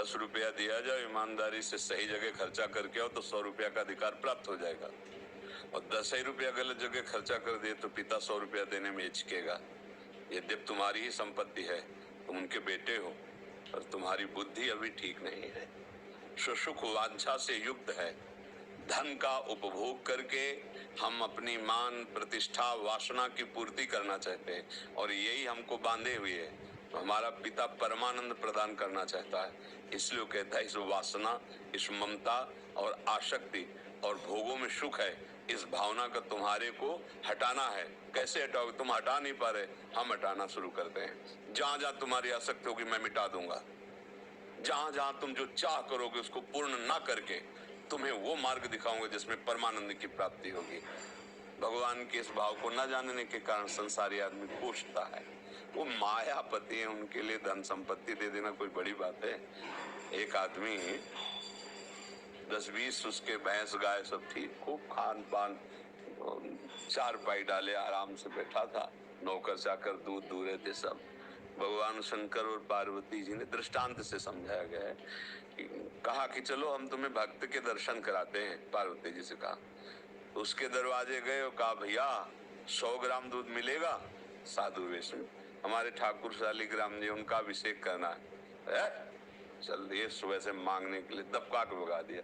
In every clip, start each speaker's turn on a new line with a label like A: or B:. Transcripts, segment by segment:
A: 10 रुपया दिया जाए, ईमानदारी से सही जगह खर्चा करके आओ तो 100 रुपया का अधिकार प्राप्त हो जाएगा। और 10 ही रुपया गलत जगह खर्चा कर दिए तो पिता 100 रुपया देने में हिचकेगा। यद्यपि तुम्हारी ही संपत्ति है, तुम उनके बेटे हो, पर तुम्हारी बुद्धि अभी ठीक नहीं है, सुख वांछा से युक्त है। धन का उपभोग करके हम अपनी मान, प्रतिष्ठा, वासना की पूर्ति करना चाहते हैं और यही हमको बांधे हुए है। तो हमारा पिता परमानंद प्रदान करना चाहता है, इसलिए वो कहता है इस वासना, इस ममता और आसक्ति और भोगों में सुख है, इस भावना का तुम्हारे को हटाना है। कैसे हटाओगे? तुम हटा नहीं पा रहे, हम हटाना शुरू करते हैं। जहां जहां तुम्हारी आसक्ति होगी मैं मिटा दूंगा। जहां जहां तुम जो चाह करोगे उसको पूर्ण ना करके तुम्हें वो मार्ग दिखाऊंगा जिसमें परमानंद की प्राप्ति होगी। भगवान के इस भाव को न जानने के कारण संसारी आदमी कोसता है। वो मायापति है, उनके लिए धन संपत्ति दे देना कोई बड़ी बात है? एक आदमी 10-20 उसके भैंस गाय सब ठीक, खूब खान पान, 4 पाई डाले, आराम से बैठा था, नौकर चाकर दूध दूह रहे थे सब। भगवान शंकर और पार्वती जी ने दृष्टांत से समझाया गया है कि कहा कि चलो हम तुम्हें भक्त के दर्शन कराते हैं। पार्वती जी से कहा, उसके दरवाजे गए और कहा भैया 100 ग्राम दूध मिलेगा? साधु वेश में, हमारे ठाकुर शालिग्राम जी, उनका अभिषेक करना है। चल दिए सुबह से मांगने के लिए, दबका के भगा दिया।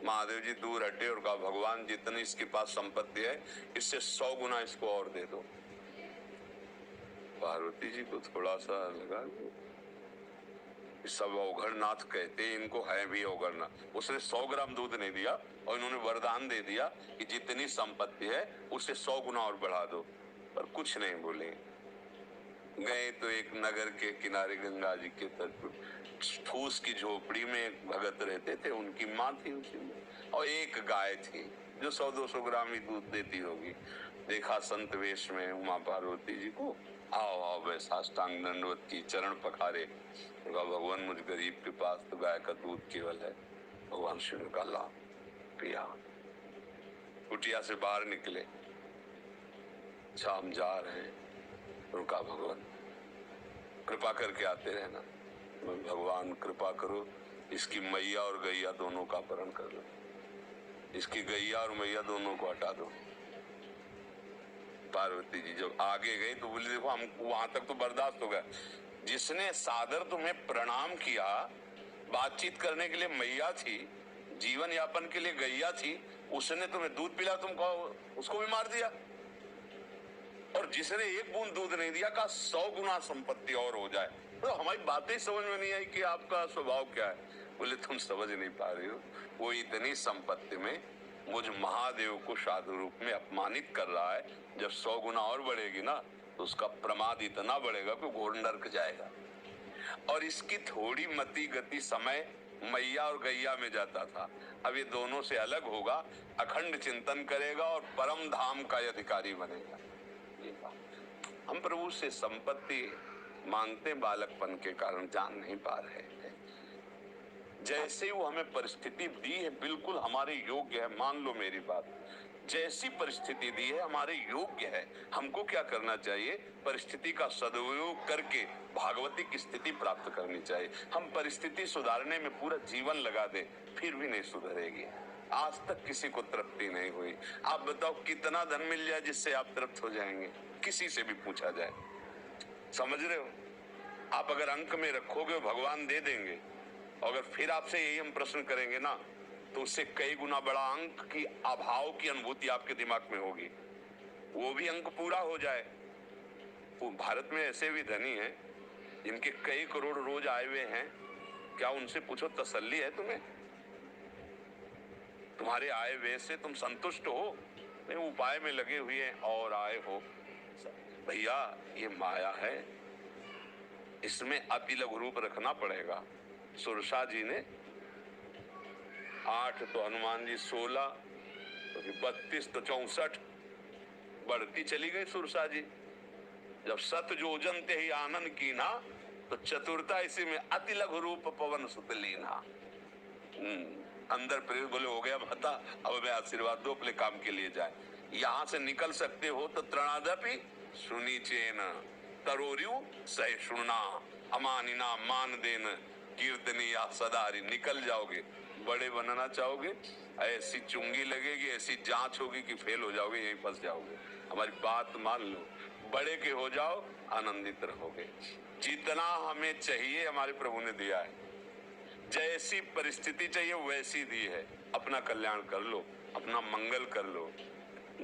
A: महादेव जी दूर हटे और कहा भगवान जितनी इसके पास संपत्ति है इससे 100 गुना इसको और दे दो। पार्वती जी को थोड़ा सा लगा सब अवघड़नाथ कहते, इनको है भी अवघड़नाथ। उसने 100 ग्राम दूध नहीं दिया और इन्होंने वरदान दे दिया कि जितनी संपत्ति है उससे 100 गुना और बढ़ा दो, पर कुछ नहीं बोले। गए तो एक नगर के किनारे गंगा जी के तट पर फूस की झोपड़ी में एक भगत रहते थे, उनकी माँ थी उसी में, और एक गाय थी जो 100-200 ग्राम ही दूध देती होगी। देखा संत वेश में उमा पार्वती जी को, आओ आओ वे साष्टांग दंडवत की, चरण पखारे, भगवान मुझ गरीब के पास तो गाय का दूध केवल है। भगवान शिव ने कहा पिया। कुटिया से बाहर निकले, शाम जा रहे हैं, रुका भगवान कृपा करके आते रहना। भगवान कृपा करो इसकी मैया और गैया दोनों का अपहरण कर लो, इसकी गैया और मैया दोनों को हटा दो। पार्वती जी जब आगे गई तो बोली देखो हम वहां तक तो बर्दाश्त हो गया, जिसने सादर तुम्हें प्रणाम किया, बातचीत करने के लिए मैया थी, जीवन यापन के लिए गैया थी, उसने तुम्हें दूध पिला, तुम कहो उसको भी मार दिया। और जिसने एक बूंद दूध नहीं दिया कहा 100 गुना संपत्ति और हो जाए। तो हमारी बातें समझ में नहीं आई कि आपका स्वभाव क्या है। बोले तुम समझ नहीं पा रही हो, वो इतनी संपत्ति में मुझ महादेव को साधु रूप में अपमानित कर रहा है। जब 100 गुना और बढ़ेगी ना तो उसका प्रमाद इतना बढ़ेगा कि घोर नरक जाएगा। और इसकी थोड़ी मति गति समय मैया और गैया में जाता था, अब ये दोनों से अलग होगा, अखंड चिंतन करेगा और परम धाम का अधिकारी बनेगा। हम प्रभु से संपत्ति मांगते बालकपन के कारण जान नहीं पा रहे हैं। जैसे वो हमें परिस्थिति दी है बिल्कुल हमारे योग्य है, मान लो मेरी बात, जैसी परिस्थिति दी है हमारे योग्य है। हमको क्या करना चाहिए? परिस्थिति का सदुपयोग करके भागवती की स्थिति प्राप्त करनी चाहिए। हम परिस्थिति सुधारने में पूरा जीवन लगा दें फिर भी नहीं सुधरेगी। आज तक किसी को तृप्ति नहीं हुई। आप बताओ कितना धन मिल जाए जिससे आप तृप्त हो जाएंगे? किसी से भी पूछा जाए, समझ रहे हो? आप अगर अंक में रखोगे भगवान दे देंगे, अगर फिर आपसे यही हम प्रश्न करेंगे ना तो उससे कई गुना बड़ा अंक की अभाव की अनुभूति आपके दिमाग में होगी, वो भी अंक पूरा हो जाए। वो भारत में ऐसे भी धनी हैं जिनके कई करोड़ रोज आए हुए हैं, क्या उनसे पूछो तसल्ली है तुम्हें? तुम्हारे आए हुए से तुम संतुष्ट हो? नहीं, उपाय में लगे हुए हैं और आए हो। भैया ये माया है, इसमें अति लघु रूप रखना पड़ेगा। सुरसा जी ने 8 तो हनुमान जी 16 तो 32 तो 64 बढ़ती चली गई सुरसा जी। जब सत जोजन ते ही आनंद की ना तो चतुरता इसी में अति लघु रूप पवन सुत लीना। अंदर प्रेरित बोले हो गया माता, अब मैं आशीर्वाद दो अपने काम के लिए जाए। यहां से निकल सकते हो तो त्रणादपि सुनी चेन तरोरियु सहिष्णुना अमानिना मान देन कीर्तनी या सदारी, निकल जाओगे। बड़े बनना चाहोगे, ऐसी चुंगी लगेगी, ऐसी जांच होगी कि फेल हो जाओगे, यहीं फंस जाओगे। हमारी बात मान लो, बड़े के हो जाओ, आनंदित रहोगे। जितना हमें चाहिए हमारे प्रभु ने दिया है, जैसी परिस्थिति चाहिए वैसी दी है। अपना कल्याण कर लो, अपना मंगल कर लो।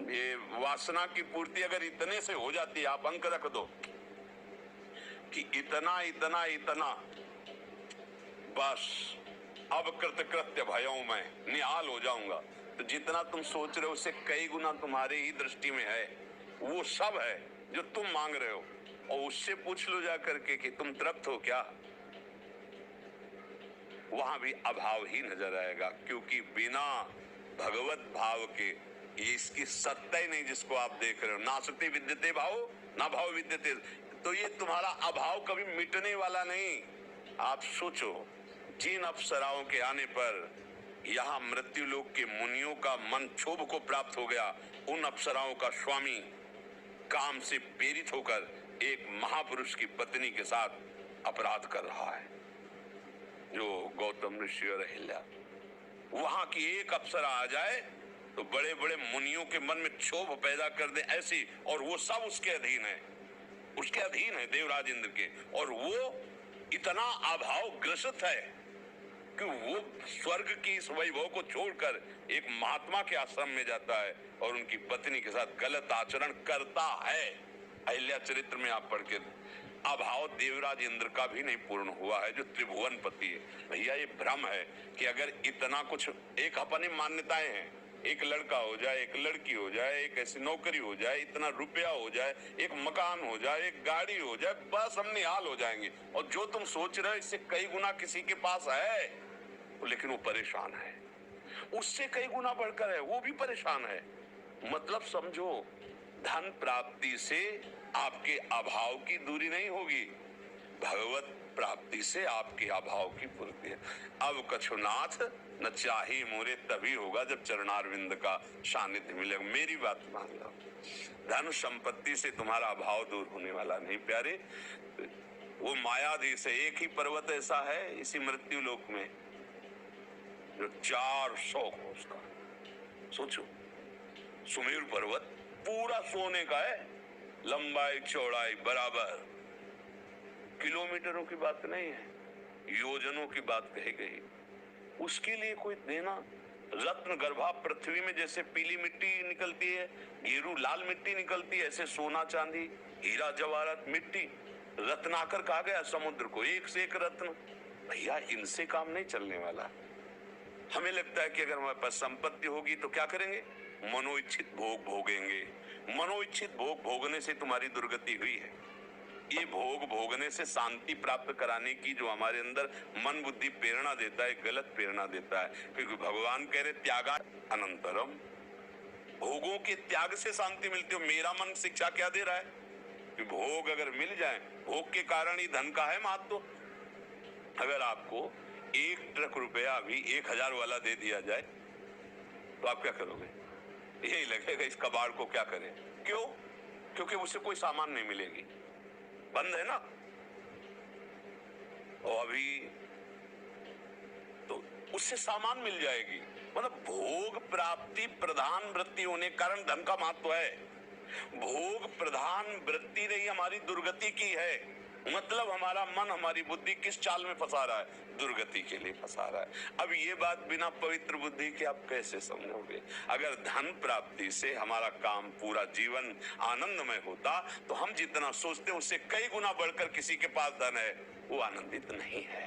A: ये वासना की पूर्ति अगर इतने से हो जाती है, आप अंक रख दो कि इतना इतना इतना, बस अब कृतकृत्य भयों मैं निहाल हो जाऊंगा, तो जितना तुम सोच रहे हो उससे कई गुना तुम्हारे ही दृष्टि में है, वो सब है जो तुम मांग रहे हो। और उससे पूछ लो जा करके कि तुम तृप्त हो क्या, वहां भी अभाव ही नजर आएगा। क्योंकि बिना भगवत भाव के ये इसकी सत्ता ही नहीं जिसको आप देख रहे हो। नासते विद्यते भाव ना भाव विद्यते, तो ये तुम्हारा अभाव कभी मिटने वाला नहीं। आप सोचो, जिन अप्सराओं के आने पर यहाँ मृत्यु लोक के मुनियों का मन क्षोभ को प्राप्त हो गया, उन अप्सराओं का स्वामी काम से प्रेरित होकर एक महापुरुष की पत्नी के साथ अपराध कर रहा है, जो गौतम ऋषि और अहिल्या। वहां की एक अप्सरा आ जाए तो बड़े बड़े मुनियों के मन में क्षोभ पैदा कर दे ऐसी, और वो सब उसके अधीन है, उसके अधीन है देवराज इंद्र के। और वो इतना अभाव ग्रसित है कि वो स्वर्ग की इस वैभव को छोड़कर एक महात्मा के आश्रम में जाता है और उनकी पत्नी के साथ गलत आचरण करता है। अहिल्या चरित्र में आप पढ़ के, अभाव देवराज इंद्र का भी नहीं पूर्ण हुआ है, जो त्रिभुवन पति है। भैया ये भ्रम है कि अगर इतना कुछ, एक अपनी मान्यताएं हैं, एक लड़का हो जाए, एक लड़की हो जाए, एक ऐसी नौकरी हो जाए, इतना रुपया हो जाए, एक मकान हो जाए, एक गाड़ी हो जाए, बस हम निहाल हो जाएंगे। और जो तुम सोच रहे हो इससे कई गुना किसी के पास है, लेकिन वो परेशान है, उससे कई गुना बढ़कर है, वो भी परेशान है। मतलब समझो, धन प्राप्ति से आपके अभाव की दूरी नहीं होगी, भगवत प्राप्ति से आपके अभाव की पूर्ति है। अब कछुनाथ न चाही मोरे तभी होगा जब चरणारविंद का सानिध्य मिलेगा। मेरी बात मान लो, धन संपत्ति से तुम्हारा अभाव दूर होने वाला नहीं प्यारे। वो मायाधीश है, एक ही पर्वत ऐसा है इसी मृत्यु लोक में जो 400 कोस का, सोचो, सुमेरु पर्वत पूरा सोने का है, लंबाई चौड़ाई बराबर, किलोमीटरों की बात नहीं है, योजनों की बात कही गई। उसके लिए कोई देना, रत्न गर्भा पृथ्वी में जैसे पीली मिट्टी निकलती है, गेरू लाल मिट्टी निकलती है, ऐसे सोना चांदी हीरा जवाहरात मिट्टी, रत्नाकर कहा गया समुद्र को, एक से एक रत्न। भैया इनसे काम नहीं चलने वाला। हमें लगता है कि अगर हमारे पास संपत्ति होगी तो क्या करेंगे, मनोइच्छित भोग भोगेंगे। मनोइच्छित भोग भोगने से तुम्हारी दुर्गति हुई है। ये भोग भोगने से शांति प्राप्त कराने की जो हमारे अंदर मन बुद्धि प्रेरणा देता है, गलत प्रेरणा देता है। क्योंकि भगवान कह रहे त्यागा अनंतरम, भोगों के त्याग से शांति मिलती है। मेरा मन शिक्षा क्या दे रहा है कि भोग अगर मिल जाए, भोग के कारण ही धन का है महत्व। अगर आपको 1 ट्रक रुपया भी 1000 वाला दे दिया जाए तो आप क्या करोगे? यही लगेगा इस कबाड़ को क्या करें। क्यों? क्योंकि उससे कोई सामान नहीं मिलेगी, बंद है ना। और अभी तो उससे सामान मिल जाएगी। मतलब भोग प्राप्ति प्रधान वृत्ति होने के कारण धन का महत्व है। भोग प्रधान वृत्ति नहीं हमारी दुर्गति की है। मतलब हमारा मन हमारी बुद्धि किस चाल में फंसा रहा है? दुर्गति के लिए फंसा रहा है। अब ये बात बिना पवित्र बुद्धि के आप कैसे समझोगे? अगर धन प्राप्ति से हमारा काम पूरा जीवन आनंदमय होता तो हम जितना सोचते उससे कई गुना बढ़कर किसी के पास धन है वो आनंदित नहीं है।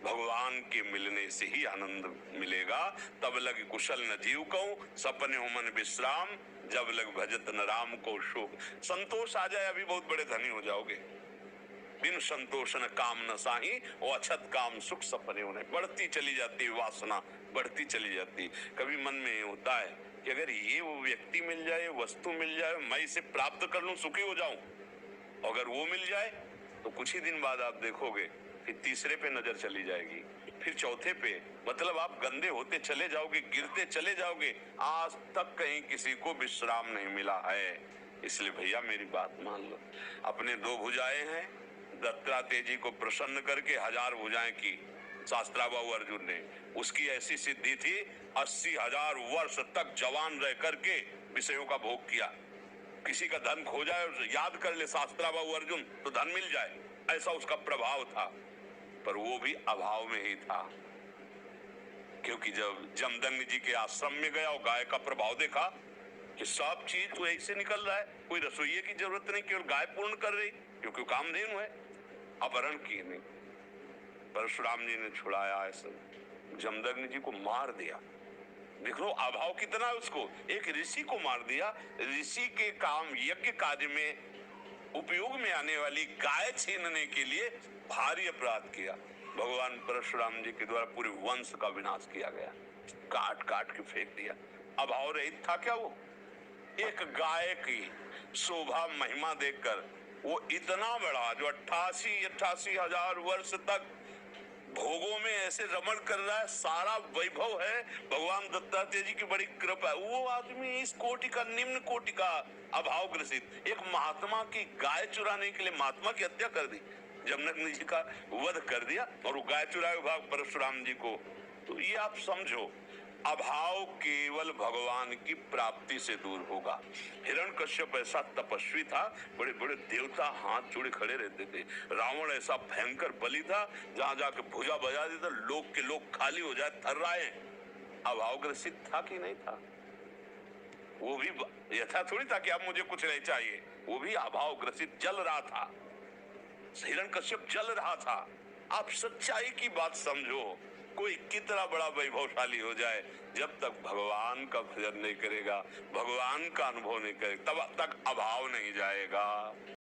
A: भगवान के मिलने से ही आनंद मिलेगा। तब लग कुशल न जीव को सपने हो मन विश्राम, जब लग भजत न राम को शोक। संतोष आ जाए अभी बहुत बड़े धनी हो जाओगे। बिन संतोष न काम न साही, और अछत काम सुख सपने होने। बढ़ती चली जाती वासना, बढ़ती चली जाती। कभी मन में होता है कि अगर ये वो व्यक्ति मिल जाए, वस्तु मिल जाए, मैं इसे प्राप्त कर लूं, सुखी हो जाऊं। अगर वो मिल जाए तो कुछ ही दिन बाद आप देखोगे फिर तीसरे पे नजर चली जाएगी, फिर चौथे पे। मतलब आप गंदे होते चले जाओगे, गिरते चले जाओगे। आज तक कहीं किसी को विश्राम नहीं मिला है। इसलिए भैया मेरी बात मान लो, अपने 2 भुजाएं हैं, दत्तात्रेय जी को प्रसन्न करके 1000 भुजाएं की शास्त्राबाहु अर्जुन ने। उसकी ऐसी सिद्धि थी, 80,000 वर्ष तक जवान रह करके विषयों का भोग किया। किसी का धन खो जाए और याद कर ले शास्त्राबाहु अर्जुन तो धन मिल जाए, ऐसा उसका प्रभाव था। पर वो भी अभाव में ही था, क्योंकि जब जमदग्नि जी के आश्रम में गया और गाय का प्रभाव देखा कि सब चीज तो एक से निकल रहा है, कोई रसोइये की जरूरत नहीं, केवल गाय पूर्ण कर रही, क्योंकि कामधेनु है, अपहरण किए नहीं। परशुराम जी ने छुड़ाया, ऐसा जमदग्नि जी को मार दिया। देख लो अभाव कितना है उसको, एक ऋषि को मार दिया। ऋषि के काम यज्ञ कार्य में उपयोग में आने वाली गाय छीनने के लिए भारी अपराध किया। भगवान परशुराम जी के द्वारा पूरे वंश का विनाश किया गया, काट काट के फेंक दिया। अभाव रहित था क्या वो? एक गाय की शोभा महिमा देखकर वो इतना बड़ा, जो 88 हजार वर्ष तक भोगों में ऐसे रमण कर रहा है, सारा वैभव है, भगवान दत्तात्रेय जी की बड़ी कृपा है, वो आदमी इस कोटि का, निम्न कोटि का अभाव ग्रसित एक महात्मा की गाय चुराने के लिए महात्मा की हत्या कर दी, जमदग्नि जी का वध कर दिया, और वो गाय चुराए भाग परशुराम जी को। तो ये आप समझो, अभाव केवल भगवान की प्राप्ति से दूर होगा। हिरण्यकश्यप ऐसा तपस्वी था, बड़े बड़े देवता हाथ जोड़े खड़े रहते थे। रावण ऐसा भयंकर बलि था, जहां जाके भुजा बजा देता, लोग के लोग खाली हो जाए, थर्राए। अभाव ग्रसित था कि नहीं था? वो भी यथा थोड़ी था कि अब मुझे कुछ नहीं चाहिए, वो भी अभाव ग्रसित जल रहा था। हिरण्यकश्यप जल रहा था। आप सच्चाई की बात समझो, कोई कितना बड़ा वैभवशाली हो जाए, जब तक भगवान का भजन नहीं करेगा, भगवान का अनुभव नहीं करेगा, तब तक अभाव नहीं जाएगा।